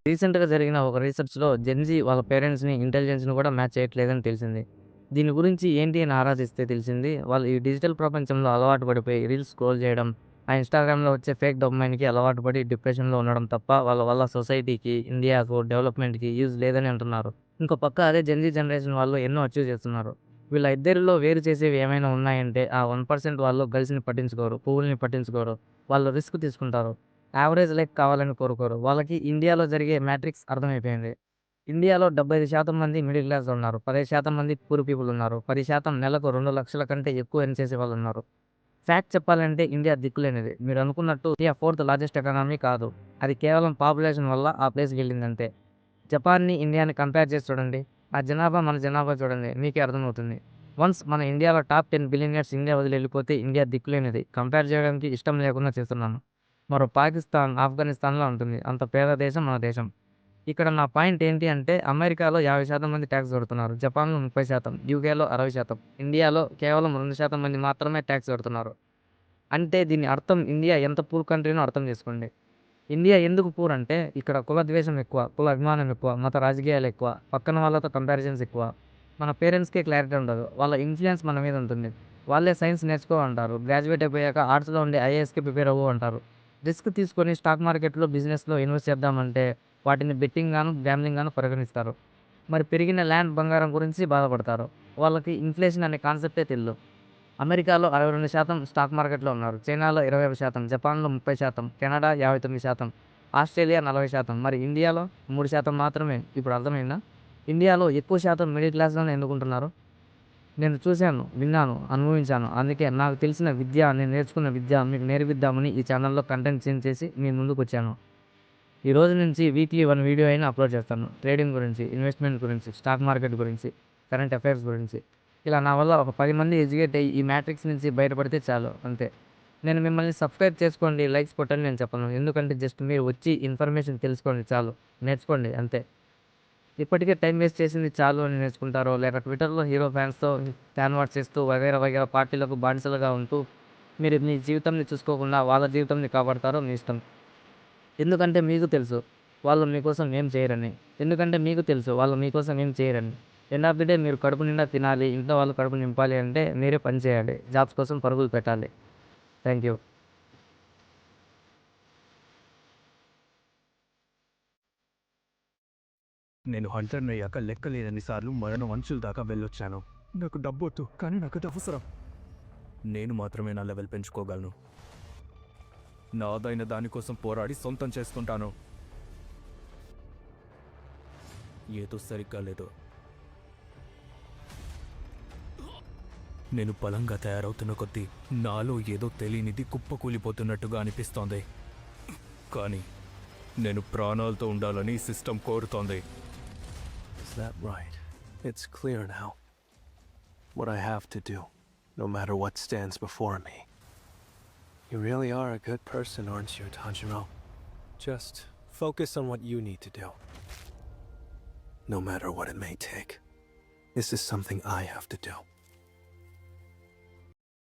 రీసెంట్‌గా జరిగిన ఒక రీసెర్చ్‌లో జెన్‌జీ వాళ్ళ పేరెంట్స్‌ని, ఇంటెలిజెన్స్‌ని కూడా మ్యాచ్ చేయట్లేదని తెలిసింది. దీని గురించి ఏంటి అని ఆరాధిస్తే తెలిసింది. వాళ్ళు ఈ డిజిటల్ ప్రపంచంలో అలవాటు పడిపోయి రీల్స్ స్క్రోల్ చేయడం, ఆ ఇన్‌స్టాగ్రామ్‌లో వచ్చే ఫేక్ డోపమైన్‌కి అలవాటు పడి డిప్రెషన్‌లో ఉండడం తప్ప వాళ్ళ వల్ల సొసైటీకి, ఇండియాకు, డెవలప్‌మెంట్‌కి యూజ్ లేదని అంటున్నారు. ఇంకో పక్క అదే జెన్‌జీ జనరేషన్ వాళ్ళు ఎన్నో అచీవ్ చేస్తున్నారు. వీళ్ళ ఇద్దరిలో వేరు చేసేవి ఏమైనా ఉన్నాయంటే ఆ 1% వాళ్ళు గర్ల్స్‌ని పట్టించుకోరు, పువ్వుల్ని పట్టించుకోరు. వాళ్ళు రిస్క్ తీసుకుంటారు. యావరేజ్ లైఫ్ కావాలని కోరుకోరు. వాళ్ళకి ఇండియాలో జరిగే మ్యాట్రిక్స్ అర్థమైపోయింది. ఇండియాలో 75% మంది మిడిల్ క్లాస్‌లో ఉన్నారు. 15% మంది పూర్ పీపుల్ ఉన్నారు. 10% నెలకు 2,00,000 కంటే ఎక్కువ ఎర్న్ చేసేవాళ్ళున్నారు. ఫ్యాక్ట్ చెప్పాలంటే ఇండియా దిక్కులేనిది. మీరనుకున్నట్టు ఇండియా ఫోర్త్ లార్జెస్ట్ ఎకానమీ కాదు. అది కేవలం పాపులేషన్ వల్ల ఆ ప్లేస్‌కెళ్ళిందంతే. జపాన్‌ని, ఇండియాని కంపేర్ చేసి చూడండి. ఆ జనాభా, మన జనాభా చూడండి. మీకే అర్థమవుతుంది. వన్స్ మన ఇండియాలో టాప్ 10 బిలియనీర్స్ ఇండియా వదిలి ఎళ్ళిపోతే ఇండియా దిక్కులేనిది. కంపేర్ చేయడానికి ఇష్టం లేకుండా చేస్తున్నాను. మరో పాకిస్తాన్, ఆఫ్ఘనిస్తాన్‌లా ఉంటుంది. అంత పేద దేశం మన దేశం. ఇక్కడ నా పాయింట్ ఏంటి అంటే అమెరికాలో 50% మంది టాక్స్ కడుతున్నారు. జపాన్‌లో 30%, యూకేలో 60%, ఇండియాలో కేవలం 2% మంది మాత్రమే టాక్స్ కడుతున్నారు. అంటే దీని అర్థం ఇండియా ఎంత పూర్ కంట్రీనో అర్థం చేసుకోండి. ఇండియా ఎందుకు పూర్ అంటే ఇక్కడ కుల ద్వేషం ఎక్కువ, కుల అభిమానం ఎక్కువ, మత రాజకీయాలు ఎక్కువ, పక్కన వాళ్ళతో కంపారిజన్స్ ఎక్కువ. మన పేరెంట్స్‌కే క్లారిటీ ఉండదు. వాళ్ళ ఇన్‌ఫ్లుయెన్స్ మన మీద ఉంటుంది. వాళ్ళే సైన్స్ నేర్చుకో అంటారు. గ్రాడ్యుయేట్ అయిపోయాక ఆర్ట్స్‌లో ఉండి ఐఏఎస్‌కి ప్రిపేర్ అవ్వు అంటారు. రిస్క్ తీసుకొని స్టాక్ మార్కెట్‌లో, బిజినెస్‌లో ఇన్వెస్ట్ చేద్దామంటే వాటిని బెట్టింగ్ గాను, గ్యామ్లింగ్ గాను పరిగణిస్తారు. మరి పెరిగిన ల్యాండ్, బంగారం గురించి బాధపడతారు. వాళ్ళకి ఇన్‌ఫ్లేషన్ అనే కాన్సెప్టే తెలీదు. అమెరికాలో 62% స్టాక్ మార్కెట్‌లో ఉన్నారు. చైనాలో 25%, జపాన్‌లో 30%, కెనడా 59%, ఆస్ట్రేలియా 40%. మరి ఇండియాలో 3% మాత్రమే. ఇప్పుడు అర్థమైందా? ఇండియాలో ఎక్కువ శాతం మిడిల్ క్లాస్‌లోనే ఎందుకుంటున్నారు? నేను చూశాను, విన్నాను, అనుభవించాను. అందుకే నాకు తెలిసిన విద్య, నేను నేర్చుకున్న విద్య మీకు నేర్పిద్దామని ఈ ఛానెల్‌లో కంటెంట్ చేంజ్ చేసి మీ ముందుకొచ్చాను. ఈ రోజు నుంచి వీక్లీ 1 వీడియో అయినా అప్‌లోడ్ చేస్తాను. ట్రేడింగ్ గురించి, ఇన్వెస్ట్‌మెంట్ గురించి, స్టాక్ మార్కెట్ గురించి, కరెంట్ అఫైర్స్ గురించి. ఇలా నా వల్ల ఒక 10 మంది ఎడ్యుకేట్ అయ్యి ఈ మ్యాట్రిక్స్ నుంచి బయటపడితే చాలు అంతే. నేను మిమ్మల్ని సబ్స్క్రైబ్ చేసుకోండి, లైక్స్ కొట్టండి నేను చెప్పను. ఎందుకంటే జస్ట్ మీరు వచ్చి ఇన్ఫర్మేషన్ తెలుసుకోండి చాలు. నేర్చుకోండి అంతే. ఇప్పటికే టైం వేస్ట్ చేసింది చాలు అని నేర్చుకుంటారో, లేక ట్విట్టర్‌లో హీరో ఫ్యాన్స్‌తో ఫ్యాన్ వార్స్ చేస్తూ వగైరా వగైరా పార్టీలకు బానిసలుగా ఉంటూ మీరు మీ జీవితాన్ని చూసుకోకుండా వాళ్ళ జీవితాన్ని కాపాడతారో మీ ఇష్టం. ఎందుకంటే మీకు తెలుసు. వాళ్ళు మీకోసం ఏం చేయరని. ఎందుకంటే మీకు తెలుసు వాళ్ళు మీకోసం ఏం చేయరని. ఎండ్ ఆఫ్ ది డే మీరు కడుపు నిండా తినాలి. ఇంట్లో వాళ్ళు కడుపు నింపాలి అంటే మీరే పని చేయాలి. జాబ్స్ కోసం పరుగులు పెట్టాలి. Thank you. నేను హంటర్‌నయ్యాక లెక్కలేనన్ని సార్లు మరణం అంచుల దాకా వెళ్ళొచ్చాను. నాకు డబ్బొద్దు, కానీ నాకది అవసరం. నేను మాత్రమే నా లెవెల్ పెంచుకోగలను. నాదైన దానికోసం పోరాడి సొంతం చేసుకుంటాను. ఏదో సరిగ్గా లేదు. నేను బలంగా తయారవుతున్న కొద్దీ నాలో ఏదో తెలియనిది కుప్పకూలిపోతున్నట్టుగా అనిపిస్తోంది. కానీ నేను ప్రాణాలతో ఉండాలని సిస్టమ్ కోరుతోంది. Is that right? It's clear now. What I have to do, no matter what stands before me. You really are a good person, aren't you, Tanjiro? Just focus on what you need to do. No matter what it may take. This is something I have to do.